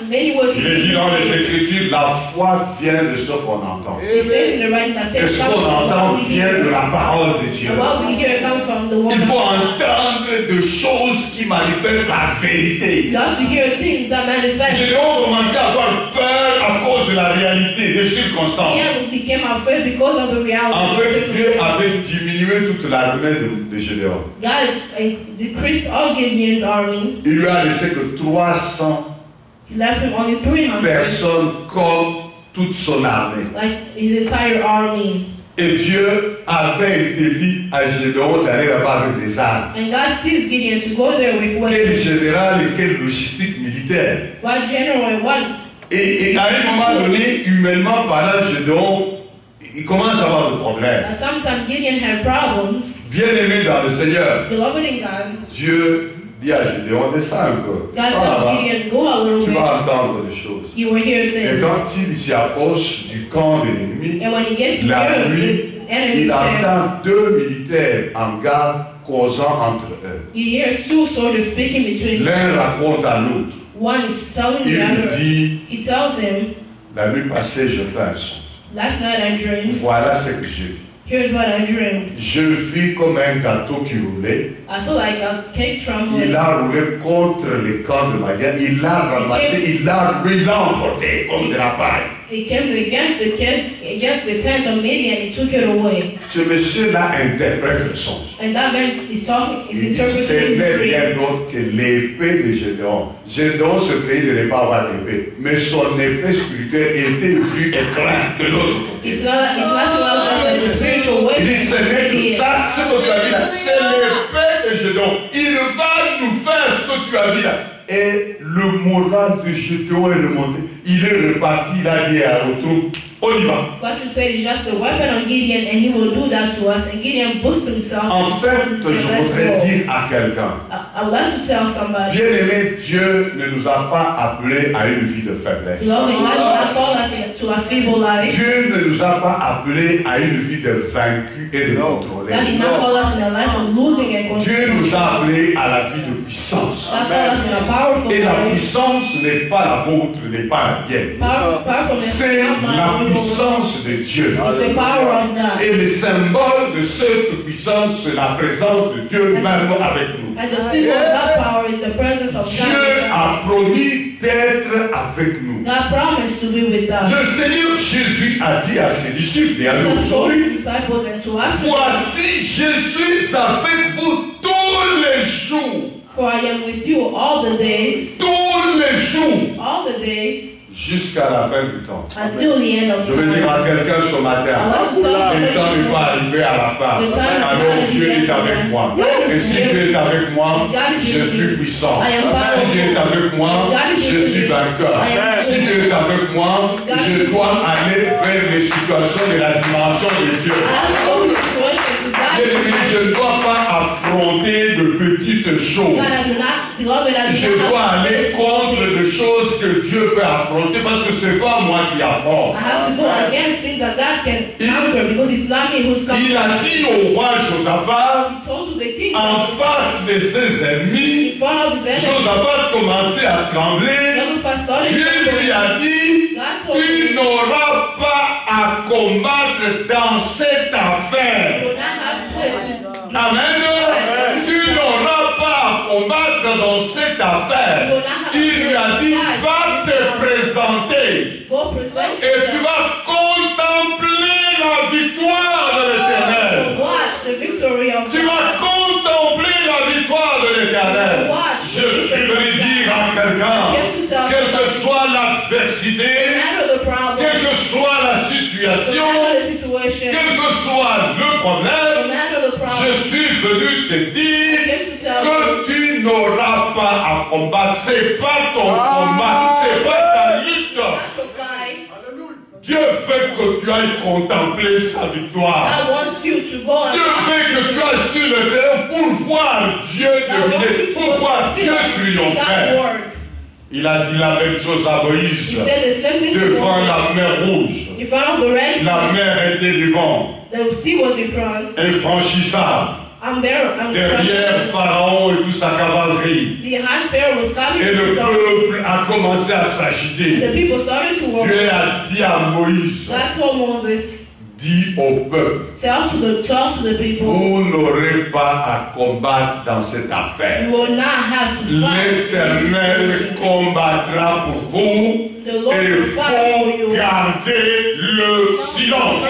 Il est dit dans les Écritures, la foi vient de ce qu'on entend. Et ce qu'on entend vient de la parole de Dieu. Il faut entendre des choses qui manifestent la vérité. Gédéon commençait à avoir peur à cause de la réalité, des circonstances. En fait, Dieu avait diminué toute l'armée de Gédéon. Il lui a laissé que 300 personnes comme toute son armée. Et Dieu avait été dit à Gédéon d'aller là-bas avec des armes. Quel général et quelle logistique militaire. Et à un moment donné, humainement parlant, Gédéon, il commence à avoir des problèmes. Bien aimé dans le Seigneur, Dieu dit à Gédéon, descends un peu. Tu vas entendre des choses. Et quand il s'y approche du camp de l'ennemi, la nuit, il entend deux militaires en garde causant entre eux. L'un raconte à l'autre. Il lui dit, la nuit passée, je fais un songe. Voilà ce que j'ai vu. Je vis comme un gâteau qui roulait. Il a roulé contre les camps de Madian. Il l'a ramassé, il l'a emporté comme de la paille. Ce monsieur-là interprète le songe. Il dit, ce n'est rien d'autre que l'épée de Gédéon. Gédéon se plaignait de ne pas avoir d'épée. Mais son épée spirituelle était vue et crainte de l'autre côté. Il dit, ce n'est que ça, ce que tu as vu là. C'est l'épée de Gédéon. Il va nous faire ce que tu as vu là. Et le moral de Gédéon est remonté. Il est reparti, il a dit à autour, On y va. What you said is just a weapon on Gideon, and he will do that to us. And Gideon boosted himself. En fait, je voudrais dire à quelqu'un, I would like to tell somebody, bien-aimé, Dieu ne nous a pas appelés à une vie de faiblesse. beloved, God did not call us to a feeble life. Dieu ne nous a pas appelés à une vie de vaincu et de contrôlé. God did not call us in a life of losing and control. Dieu nous a appelés à la vie de puissance. God called us in a powerful Et la life. puissance n'est pas la vôtre, n'est pas la mienne. Powerfulness C'est is not my la own. puissance de Dieu. It's the power of God. Et le symbole de cette puissance, c'est la présence de Dieu même avec nous. And the symbol of that power is the presence of Dieu God. a promis d'être avec nous. God promised to be with us. Le Seigneur Jésus a dit à ses disciples et à nous Jesus told aujourd'hui, his disciples and to us, voici, je suis avec vous tous les jours. for I am with you all the days, Tous les jours. Jusqu'à la fin du temps. until the end of Je veux dire à quelqu'un ce matin, le temps n'est pas arrivé à la fin. Alors Dieu est avec moi. Et si Dieu est avec moi, je suis puissant. Si Dieu est avec moi, je suis vainqueur. Si Dieu est avec moi, je dois aller vers les situations de la dimension de Dieu. Je ne dois pas affronter de petites choses. Je dois aller contre des choses que Dieu peut affronter parce que ce n'est pas moi qui affronte. Il a dit au roi Josaphat, en face de ses ennemis, Josaphat commençait à trembler. Dieu lui a dit, tu n'auras pas à combattre dans cette affaire. Amen. Tu n'auras pas à combattre dans cette affaire. Il lui a dit, va te présenter. Et tu vas contempler la victoire de l'Éternel. Tu vas contempler la victoire de l'Éternel. Je suis venu dire à quelqu'un, quelle que soit l'adversité, quelle que soit la situation, quel que soit le problème, je suis venu te dire que tu n'auras pas à combattre. Ce n'est pas ton combat, ce n'est pas ta lutte. Dieu veut que tu ailles contempler sa victoire. Dieu veut que tu ailles sur le terrain pour voir Dieu dominer, pour voir Dieu triompher. Il a dit la même chose à Moïse devant la mer rouge. La mer était devant, infranchissable. Derrière Pharaon et toute sa cavalerie. Et le peuple a commencé à s'agiter. Dieu a dit à Moïse, dis au peuple, vous n'aurez pas à combattre dans cette affaire. L'Éternel combattra pour vous et vous gardez le silence.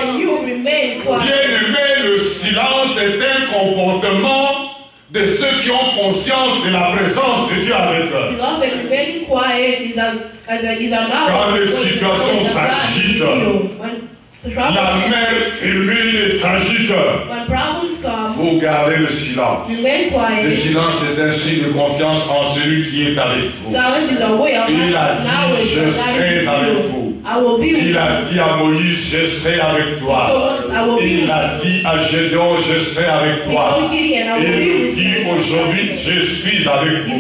Bien-aimé, le silence est un comportement de ceux qui ont conscience de la présence de Dieu avec eux. Quand les situations s'agitent, la mer fémine et s'agite, vous gardez le silence. Le silence est un signe de confiance en celui qui est avec vous. Il a dit, je serai avec vous. Il a dit à Moïse, je serai avec toi. Il a dit à Gédéon, je serai avec toi. Il dit aujourd'hui, je suis avec vous. Et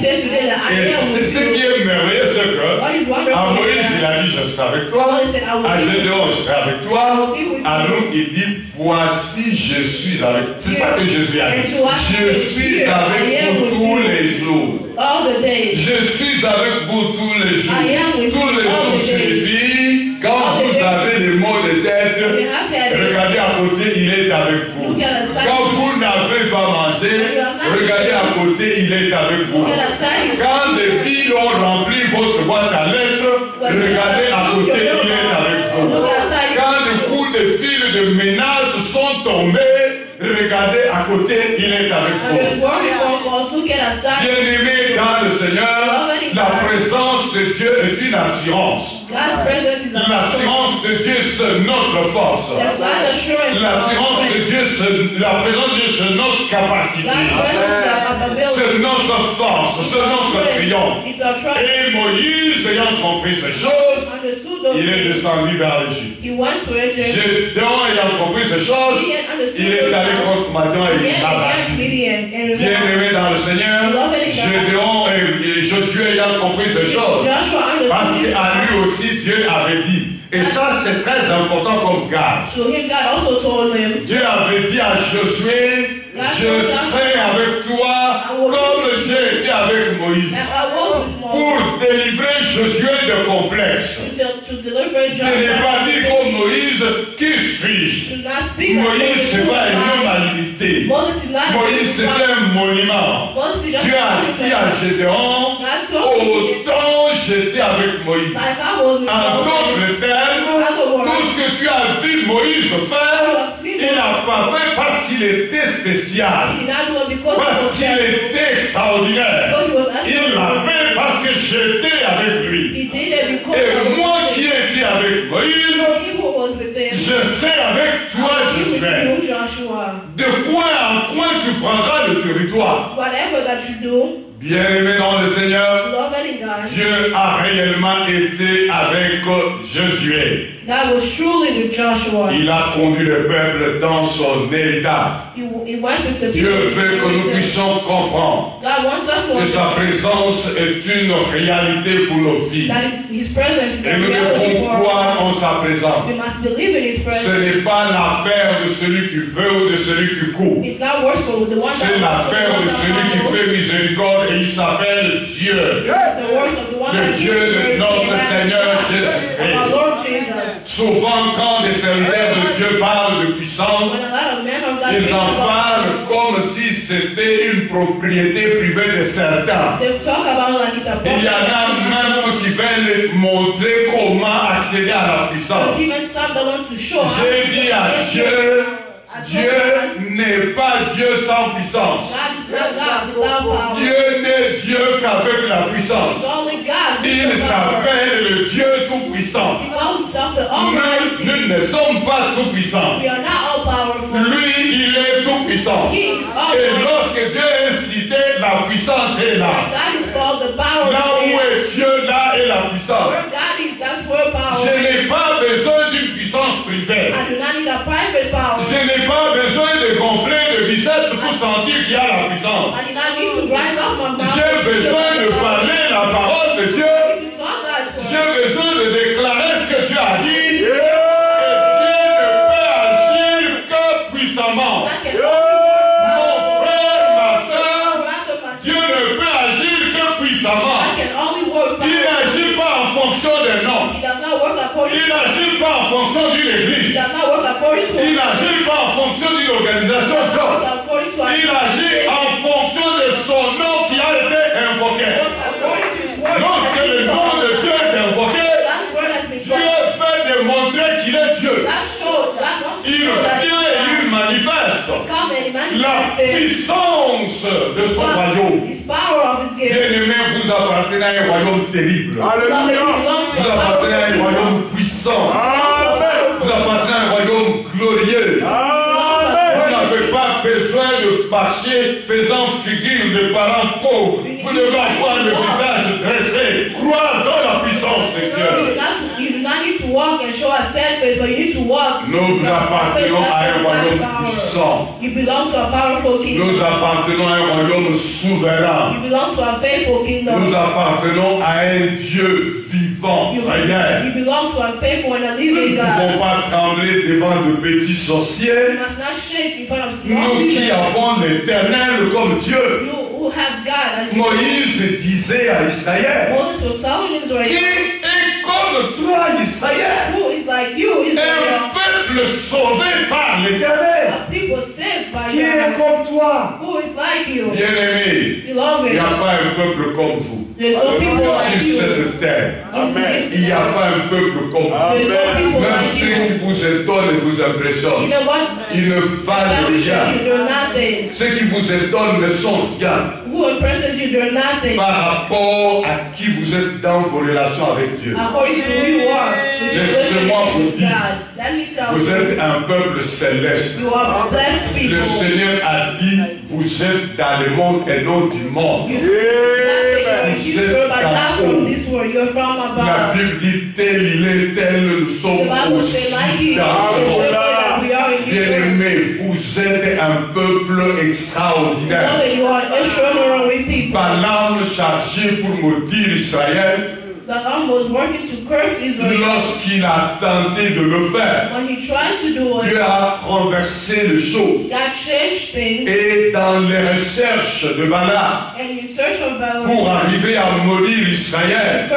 c'est ce qui est merveilleux, c'est que à Moïse, il a dit, je serai avec toi. À Gédéon, je serai avec toi. À nous, il dit, voici, je suis avec. C'est ça que Jésus a dit. Je suis avec vous tous les jours. Je suis avec vous tous les jours. Tous les jours suffit. Quand vous avez les maux de tête, regardez à côté, il est avec vous. Quand vous n'avez pas mangé, regardez à côté, il est avec vous. Quand les billes ont rempli votre boîte à lettres, regardez à côté, il est avec vous. Quand les coups de fil de ménage sont tombés, regardez à côté, il est avec vous. Bien-aimé dans le Seigneur, la présence de Dieu est une assurance. L'assurance de Dieu, c'est notre force. L'assurance de Dieu, la présence de Dieu, c'est notre capacité. C'est notre force, c'est notre triomphe. Et Moïse, ayant compris ces choses, close il est to descendu vers l'Égypte. He went to Egypt. Gédéon ayant compris ces choses, il est allé contre Madian et il l'a battu. Bien-aimé dans le Seigneur, Gédéon et Josué ayant compris ces choses, parce qu'à lui aussi Dieu avait dit. Et ça c'est très important comme garde. Dieu avait dit à Josué, je serai avec toi comme j'ai été avec Moïse. Pour délivrer Josué de complexe. Je n'ai pas dit comme Moïse, qui suis-je? Moïse, ce n'est pas une humanité. Moïse, c'était un monument. Dieu a dit à Gédéon, autant j'étais avec Moïse. En d'autres termes, tout ce que tu as vu Moïse faire, il n'a pas fait parce qu'il était spécial, parce qu'il était extraordinaire. Il l'a fait parce que j'étais avec lui. Et moi qui étais avec Moïse, je serai avec toi, Josué. De coin en coin tu prendras le territoire. Bien-aimé dans le Seigneur, Dieu a réellement été avec Josué. Il a conduit le peuple dans son héritage. Dieu veut que nous puissions comprendre que sa présence est une réalité pour nos vies. Et nous devons croire en sa présence. Ce n'est pas l'affaire de celui qui veut ou de celui qui court. C'est l'affaire de celui qui fait miséricorde et il s'appelle Dieu. Le Dieu de notre Seigneur Jésus-Christ. Souvent, quand des serviteurs de Dieu parlent de puissance, ils en parlent comme si c'était une propriété privée de certains. Il y en a même qui veulent montrer comment accéder à la puissance. J'ai dit à Dieu, Dieu n'est pas Dieu sans puissance. Dieu n'est Dieu qu'avec la puissance. Il s'appelle le Dieu tout-puissant. Nous ne sommes pas tout-puissants. Lui, il est tout-puissant. Et lorsque Dieu est cité, la puissance est là. Là où est Dieu, là est la puissance. Je n'ai pas besoin d'une puissance privée. Je n'ai pas besoin de gonfler de biceps pour sentir qu'il y a la puissance. J'ai besoin de parler la parole de Dieu. J'ai besoin de déclarer ce que Dieu a dit. Et Dieu ne peut agir que puissamment. Mon frère, ma soeur, Dieu ne peut agir que puissamment. Il n'agit pas en fonction des noms. Il n'agit pas en fonction d'une église. Il n'agit pas en fonction d'une organisation d'hommes. Il agit en fonction de son nom qui a été invoqué. Lorsque le nom de Dieu est invoqué, Dieu fait démontrer qu'il est Dieu. Il vient et il manifeste la puissance de son royaume. Bien-aimés, vous appartenez à un royaume terrible. Alléluia. Vous appartenez à un royaume puissant. Vous appartenez à un royaume glorieux. Vous n'avez pas besoin de marcher faisant figure de parents pauvres. Vous devez avoir le visage dressé. Croire dans la puissance de Dieu. Nous appartenons à un royaume puissant. Nous appartenons à un royaume souverain. Nous appartenons à un Dieu vivant, réel. Nous ne pouvons pas trembler devant de petits sorciers. Nous qui avons l'Éternel comme Dieu. Moïse disait à Israël, qui est comme toi, Israël, un peuple sauvé par l'Éternel, qui est comme toi. Bien-aimé, il n'y a pas un peuple comme vous sur cette terre. Il n'y a pas un peuple comme vous. Même ceux qui vous étonnent et vous impressionnent, ils ne valent rien. Ceux qui vous étonnent ne sont rien par rapport à qui vous êtes dans vos relations avec Dieu. Laissez-moi vous dire, vous êtes un peuple céleste. Le Seigneur a dit, vous êtes dans le monde et non du monde. Vous êtes dans not from this world, you're from above. La Bible dit tel il est, tel nous sommes aussi dans le monde. Bien-aimés, vous êtes un peuple extraordinaire. Balaam chargé pour maudire Israël. Lorsqu'il a tenté de le faire, Dieu a renversé les choses. Et dans les recherches de Balaam, pour arriver à maudire Israël,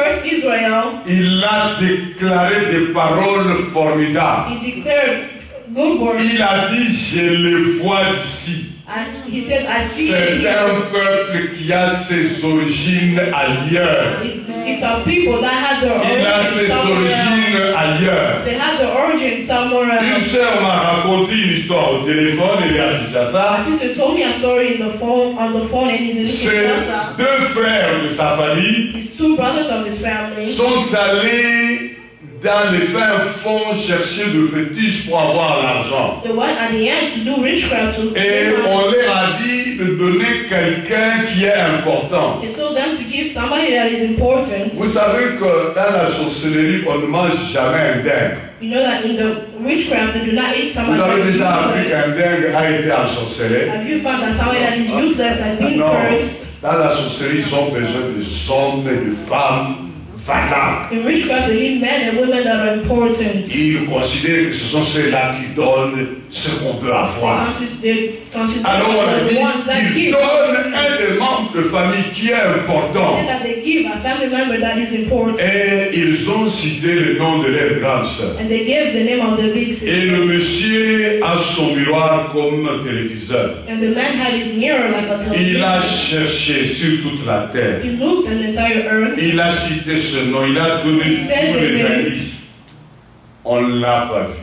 il a déclaré des paroles formidables. Il a dit, je les vois d'ici. C'est un peuple qui a ses origines ailleurs. Il a ses origines ailleurs. Une sœur m'a raconté une histoire au téléphone, elle est à Kinshasa. C'est deux frères de sa famille sont allés dans les fins fonds chercher de fétiches pour avoir l'argent. Et on leur a dit de donner quelqu'un qui est important. Vous savez que dans la sorcellerie, on ne mange jamais un dingue. Vous avez déjà appris qu'un dingue a été ensorcelé? Non. Dans la sorcellerie, ils ont besoin de hommes et de femmes valables. Ils considèrent que ce sont ceux-là qui donnent ce qu'on veut avoir. Alors on a dit qu'ils donnent un des membres de famille qui est important. Et ils ont cité le nom de leur grande sœur. Et le monsieur a son miroir comme un téléviseur. Il a cherché sur toute la terre. Il a cité ce nom, il a donné tous les indices. On ne l'a pas vu.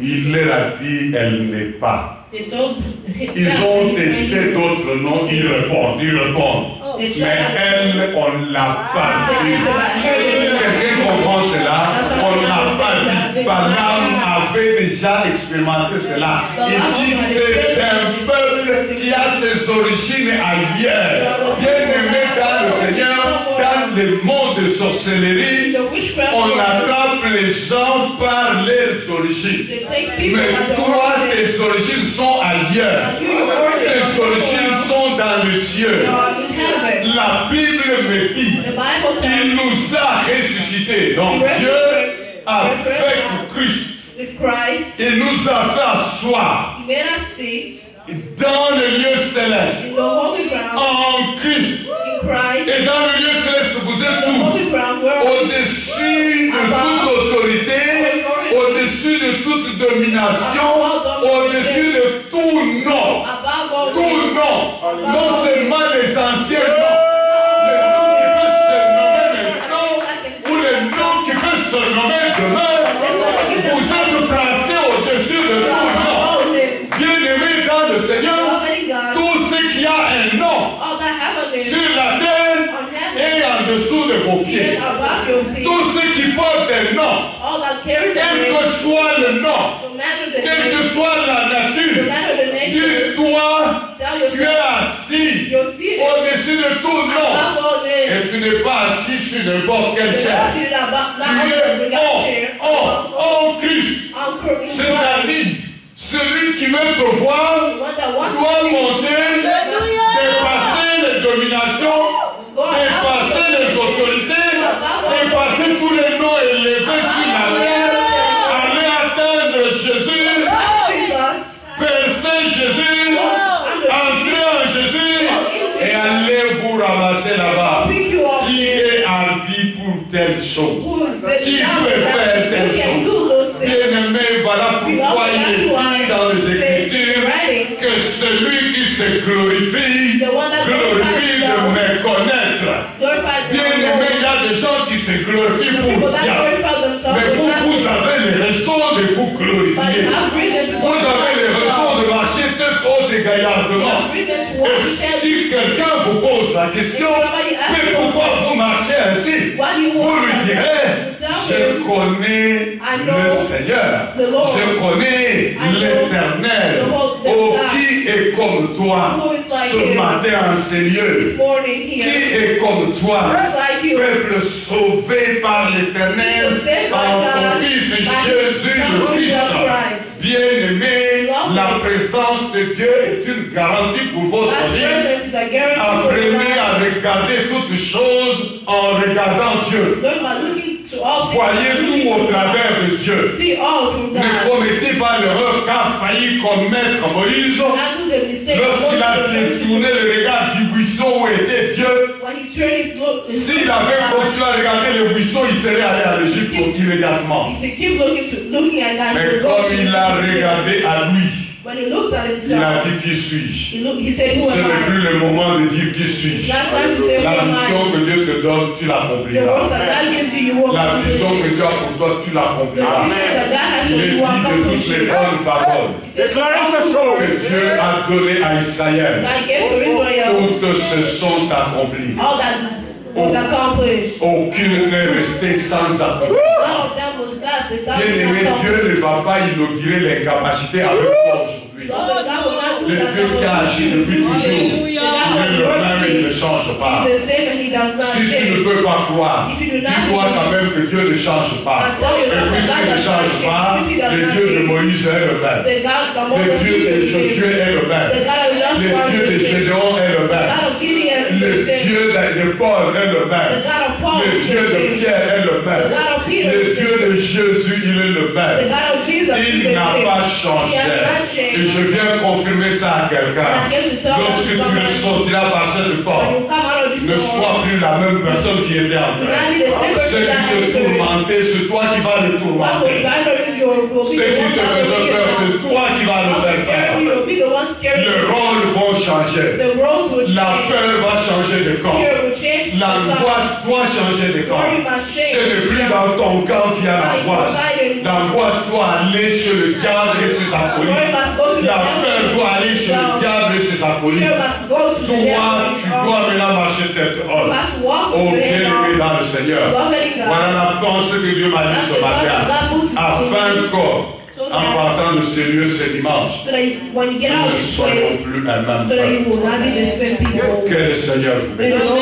Il leur a dit, elle n'est pas. Ils ont testé d'autres noms, ils répondent. Mais elle, on ne l'a pas vue. Quelqu'un comprend cela? On ne l'a pas vue. Balaam avait déjà expérimenté cela. Il dit, c'est un peuple qui a ses origines ailleurs. Bien aimé dans le Seigneur, dans le monde de sorcellerie, on attrape les gens par leurs origines. Mais toi, tes origines sont ailleurs. Tes origines sont dans le ciel. La Bible me dit qu'il nous a ressuscités. Donc Dieu a fait que Christ, il nous a fait asseoir dans le lieu céleste, en Christ. Et dans le lieu céleste, vous êtes où? Au-dessus de toute autorité, au-dessus de toute domination, au-dessus de tout nom. Tout nom. Non seulement les anciens noms. Le nom qui peut se nommer maintenant, ou le nom qui peut se nommer demain, vous êtes placés au-dessus de tout nom. Bien-aimés dans le Seigneur, tout ce qui a un nom sur la terre et en dessous de vos pieds. Tout ce qui porte un nom, quel que soit le nom, quelle que soit la nature, dis-toi, tu es assis au-dessus de tout nom. Et tu n'es pas assis sur n'importe quelle chaise. Tu es en Christ. C'est-à-dire, celui qui veut te voir doit monter, dépasser les dominations, dépasser les autorités, dépasser tous les noms élevés sur la terre, aller atteindre Jésus, percer Jésus, entrer en Jésus et aller vous ramasser là-bas. Qui est hardi pour telle chose? Qui peut faire telle chose? Bien-aimé, voilà pourquoi il est dit dans les Écritures que celui qui se glorifie, glorifie de me connaître. Bien-aimé, il y a des gens qui se glorifient pour rien. Mais vous avez les raisons de vous glorifier. Vous avez les raisons de marcher tête haute et gaillardement. Et si quelqu'un vous pose la question, mais pourquoi vous marchez ainsi? Vous lui direz, je connais le Seigneur, je connais l'Éternel, au qui Qui est comme toi ce matin en Seigneur? Qui est comme toi, peuple sauvé par l'Éternel en son Fils Jésus le Christ? Bien-aimé, la présence de Dieu est une garantie pour votre vie. Apprenez à regarder toutes choses en regardant Dieu. Voyez tout au travers de Dieu. Ne commettez pas l'erreur qu'a failli commettre Moïse lorsqu'il a détourné le regard du buisson où était Dieu. S'il avait continué à regarder le buisson, il serait allé à l'Égypte immédiatement. Mais comme il a regardé à lui, il a dit qui suis-je. Ce n'est plus le moment de dire qui suis-je. La mission que Dieu te donne, tu l'accompliras. La vision que Dieu a pour toi, tu l'accompliras. Il est dit de toutes les bonnes paroles que Dieu a données à Israël, toutes se sont accomplies. Aucune n'est restée sans accomplissement. Bien-aimé, Dieu ne va pas inaugurer les capacités avec toi aujourd'hui. Le Dieu qui a agi depuis toujours, il est le même et il ne change pas. Si tu ne peux pas croire, dis-toi quand même que Dieu ne change pas. Et puisqu'il ne change pas, le Dieu de Moïse est le même. Le Dieu de Josué est le même. Le Dieu de Gédéon est le même. Le Dieu de Paul est le même. Le Dieu de Pierre est le même. Le Dieu de Jésus, il est le même. Il n'a pas changé. Et je viens confirmer ça à quelqu'un. Lorsque tu le sortiras par cette porte, ne sois plus la même personne qui était en train. Ce qui te tourmentait, c'est toi qui vas le tourmenter. Ce qui te faisait peur, c'est toi qui vas le faire peur. Le rôle va changer. La peur va changer de camp. L'angoisse doit changer de camp. Ce n'est plus dans ton camp qu'il y a l'angoisse. L'angoisse doit aller chez le diable et ses acolytes. La peur doit aller chez le diable et ses acolytes. Toi, tu dois maintenant marcher tête haute. Oh, bien-aimé dans le Seigneur. Voilà la pensée que Dieu m'a dit ce matin. Afin qu'en partant de ces lieux ce dimanche, nous ne soyons plus un même peuple. Que le Seigneur vous bénisse.